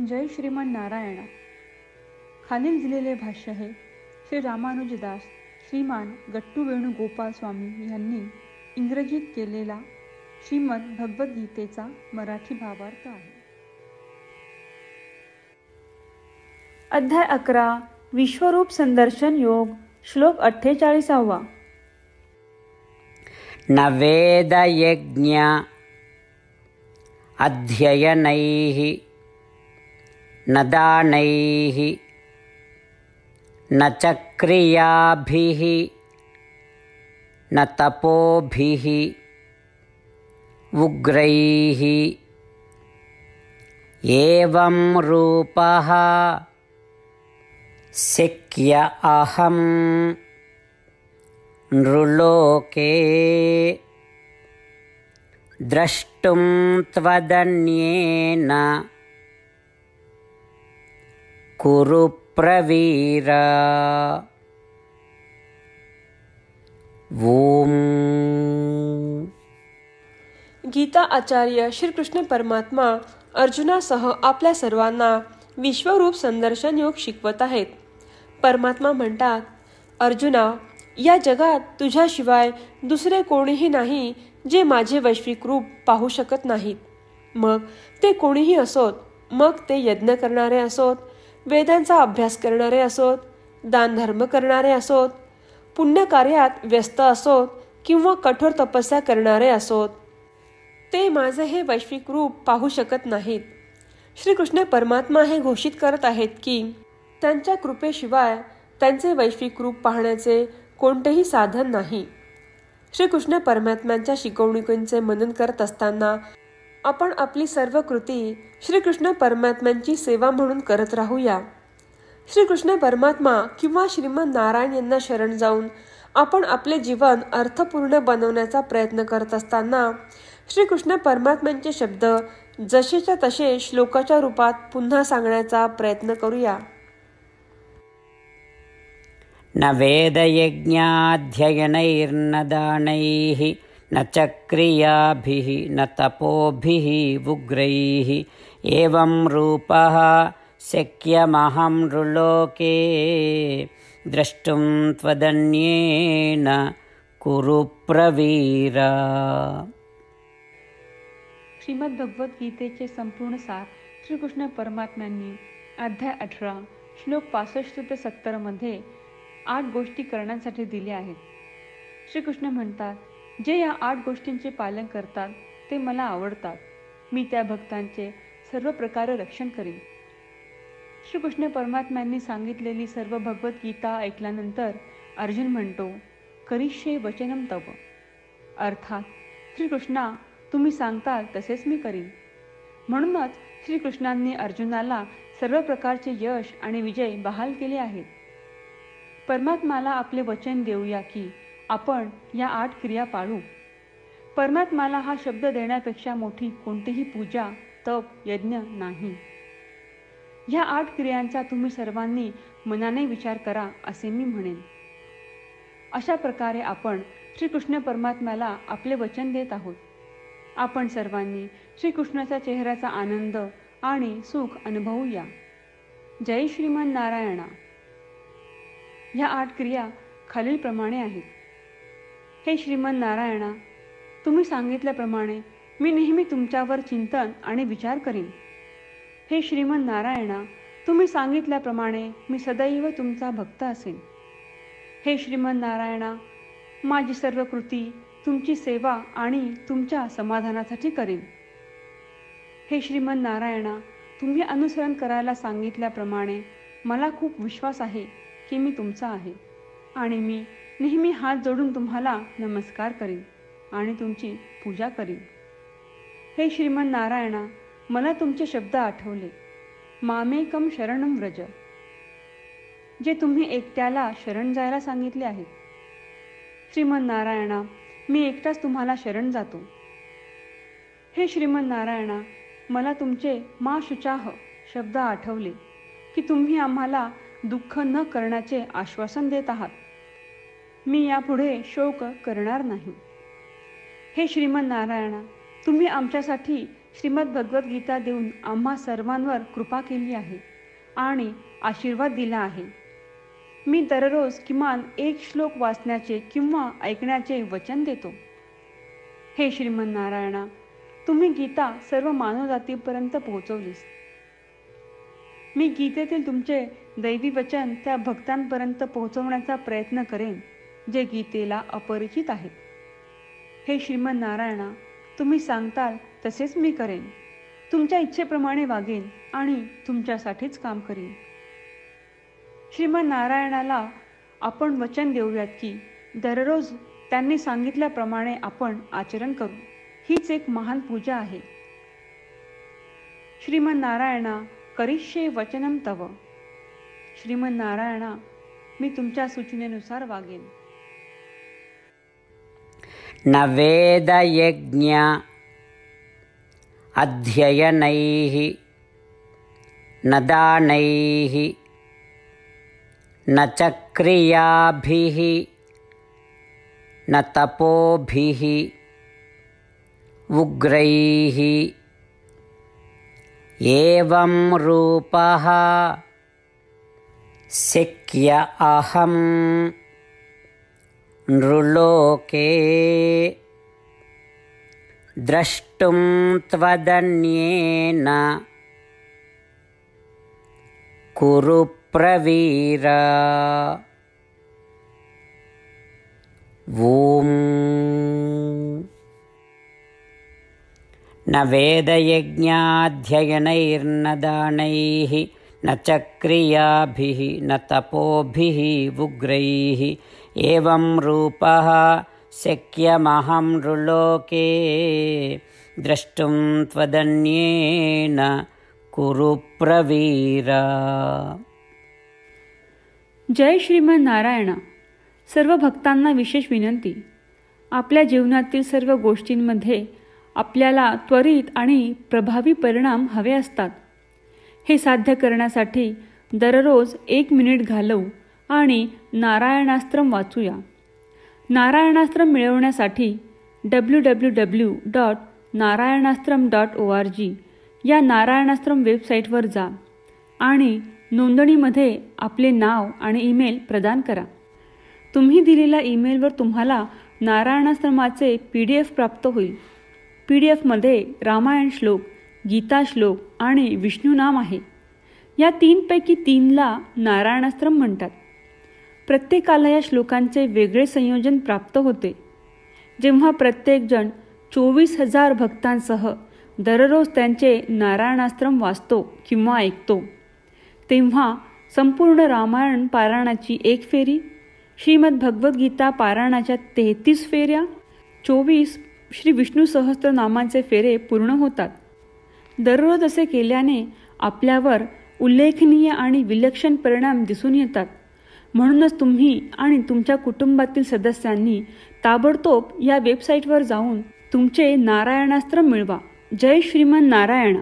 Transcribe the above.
जय श्रीमन नारायणा. खालील दिलेले भाष्य हे श्री रामानुजदास श्रीमान गट्टू वेणुगोपाल स्वामी यांनी इंग्रजीत केलेला श्रीमद भगवद्गीतेचा मराठी भावार्थ आहे. अध्याय 11 विश्वरूप संदर्शन योग. श्लोक 48. न वेदयज्ञ अध्ययनैः न दानैः न च क्रियाभिः न तपोभिः उग्रैः एवं रूपः शक्य अहं नृलोके द्रष्टुं त्वदन्येन कुरु प्रवीर. ओम. गीता आचार्य श्रीकृष्ण परमात्मा अर्जुनासह आपल्या सर्वांना विश्वरूप संदर्शन योग शिकवत आहेत. परमात्मा म्हणतात, अर्जुना, या जगात तुझ्याशिवाय दुसरे कोणीही नाही जे माझे वैश्विक रूप पाहू शकत नाहीत. मग ते कोणीही असोत, मग ते यज्ञ करणारे असोत, वेदांचा अभ्यास करणारे असोत, दानधर्म करणारे असोत, पुण्यकार्यात व्यस्त असोत किंवा कठोर तपस्या करणारे असोत, ते माझे हे वैश्विक रूप पाहू शकत नाहीत. श्रीकृष्ण परमात्मा हे घोषित करत आहेत की त्यांच्या कृपेशिवाय त्यांचे वैश्विक रूप पाहण्याचे कोणतेही साधन नाही. श्रीकृष्ण परमात्म्यांच्या शिकवणुकींचे मनन करत असताना आपण आपली सर्व कृती श्रीकृष्ण परमात्म्यांची सेवा म्हणून करत राहूया. श्रीकृष्ण परमात्मा किंवा श्रीमन नारायण यांना शरण जाऊन आपण आपले जीवन अर्थपूर्ण बनवण्याचा प्रयत्न करत असताना श्रीकृष्ण परमात्म्यांचे शब्द जसेच्या तसे श्लोकाच्या रूपात पुन्हा सांगण्याचा प्रयत्न करूया. न वेदयज्ञाध्ययनैर्न दानैः न च क्रियाभिः न तपोभिः उग्रैः एवं रूपः शक्यमहं नृलोके द्रष्टुं त्वदन्येन कुरु प्रवीर. श्रीमद भगवद्गीतेचे संपूर्ण सार श्रीकृष्ण परमात्म्यांनी अध्याय 18 श्लोक 65 ते 70 मध्ये 8 गोष्टी करण्यासाठी दिल्या आहेत. श्रीकृष्ण म्हणतात, जे या 8 गोष्टींचे पालन करतात ते मला आवडतात. मी त्या भक्तांचे सर्व प्रकारे रक्षण करीन. श्रीकृष्ण परमात्म्यांनी सांगितलेली सर्व भगवद्गीता ऐकल्यानंतर अर्जुन म्हणतो, करिष्ये वचनम तव. अर्थात श्रीकृष्णा, तुम्ही सांगताल तसेच मी करीन. म्हणूनच श्रीकृष्णांनी अर्जुनाला सर्व प्रकारचे यश आणि विजय बहाल केले आहेत. परमात्म्याला आपले वचन देऊया की आपण या 8 क्रिया पाळू. परमात्म्याला हा शब्द देण्यापेक्षा मोठी कोणतीही पूजा, तप, यज्ञ नाही. ह्या 8 क्रियांचा तुम्ही सर्वांनी मनाने विचार करा असे मी म्हणेन. अशा प्रकारे आपण श्रीकृष्ण परमात्म्याला आपले वचन देत आहोत. आपण सर्वांनी श्रीकृष्णाच्या चेहऱ्याचा आनंद आणि सुख अनुभवूया. जय श्रीमन नारायणा. ह्या 8 क्रिया खालीलप्रमाणे आहेत. हे श्रीमन नारायणा, तुम्ही सांगितल्याप्रमाणे मी नेहमी तुमच्यावर चिंतन आणि विचार करीन. हे श्रीमन नारायणा, तुम्ही सांगितल्याप्रमाणे मी सदैव तुमचा भक्त असेन. हे श्रीमन नारायणा, माझी सर्व कृती तुमची सेवा आणि तुमच्या समाधानासाठी करीन. हे श्रीमन नारायणा, तुम्ही अनुसरण करायला सांगितल्याप्रमाणे मला खूप विश्वास आहे की मी तुमचा आहे आणि मी नेहमी हात जोडून तुम्हाला नमस्कार करीन आणि तुमची पूजा करीन. हे श्रीमन नारायणा, मला तुमचे शब्द आठवले. मामेकम शरणम व्रज, जे तुम्ही एकट्याला शरण जायला सांगितले आहेत. श्रीमन नारायणा, मी एकटाच तुम्हाला शरण जातो. हे श्रीमन नारायणा, मला तुमचे मा शुचाह शब्द आठवले की तुम्ही आम्हाला दुःख न करण्याचे आश्वासन देत आहात. मी यापुढे शोक करणार नाही. हे श्रीमन नारायणा, तुम्ही आमच्यासाठी श्रीमद भगवद्गीता देऊन आम्हा सर्वांवर कृपा केली आहे आणि आशीर्वाद दिला आहे. मी दररोज किमान एक श्लोक वाचण्याचे किंवा ऐकण्याचे वचन देतो. हे श्रीमन्नारायणा, तुम्ही गीता सर्व मानवजातीपर्यंत पोहोचवलीस. मी गीतेतील तुमचे दैवी वचन त्या भक्तांपर्यंत पोहोचवण्याचा प्रयत्न करेन जे गीतेला अपरिचित आहेत. हे श्रीमन्नारायणा, तुम्ही सांगताल तसेच मी करेन. तुमच्या इच्छेप्रमाणे वागेन आणि तुमच्यासाठीच काम करीन. श्रीमन्नारायणाला आपण वचन देऊयात की दररोज त्यांनी सांगितल्याप्रमाणे आपण आचरण करू. हीच एक महान पूजा आहे. श्रीमन्नारायणा, करिष्ये वचनम तव. श्रीमन्नारायणा, मी तुमच्या सूचनेनुसार वागेन. न वेदयज्ञ अध्ययनैः न दानैः न च क्रियाभिः न तपोभिः उग्रैः एवं रूपः शक्य अहं नृलोके द्रष्टुं त्वदन्येन कुरु प्रवीर. ॐ न वेदयज्ञाध्ययनैर्न दानैः न च क्रियाभिः न तपोभिः उग्रैः एवं रूपः शक्यमहं नृलोके द्रष्टुं त्वदन्येन कुरु प्रवीर. जय श्रीमन्नारायणा. सर्व भक्तांना विशेष विनंती. आपल्या जीवनातील सर्व गोष्टींमध्ये आपल्याला त्वरित आणि प्रभावी परिणाम हवे असतात. हे साध्य करण्यासाठी दररोज 1 मिनिट घालवू आणि नारायणास्त्रम वाचूया. नारायणास्त्रम मिळवण्यासाठी www.narayanaastram.org या नारायणास्त्रम वेबसाईटवर जा आणि नोंदणीमध्ये आपले नाव आणि ईमेल प्रदान करा. तुम्ही दिलेल्या ईमेलवर तुम्हाला नारायणास्त्रमाचे PDF प्राप्त होईल. PDFमध्ये रामायण श्लोक, गीता श्लोक आणि विष्णू नाम आहे. या 3पैकी 3ला नारायणास्त्रम म्हणतात. प्रत्येकाला या श्लोकांचे वेगळे संयोजन प्राप्त होते. जेव्हा प्रत्येकजण 24,000 भक्तांसह दररोज त्यांचे नारायणास्त्रम वाचतो किंवा ऐकतो, तेव्हा संपूर्ण रामायण पारायणाची 1 फेरी, श्रीमद भगवद्गीता पारायणाच्या 33 फेऱ्या, 24 श्री विष्णू सहस्त्रनामांचे फेरे पूर्ण होतात. दररोज असे केल्याने आपल्यावर उल्लेखनीय आणि विलक्षण परिणाम दिसून येतात. म्हणूनच तुम्ही आणि तुमच्या कुटुंबातील सदस्यांनी ताबडतोब या वेबसाईटवर जाऊन तुमचे नारायणास्त्र मिळवा. जय श्रीमन नारायणा.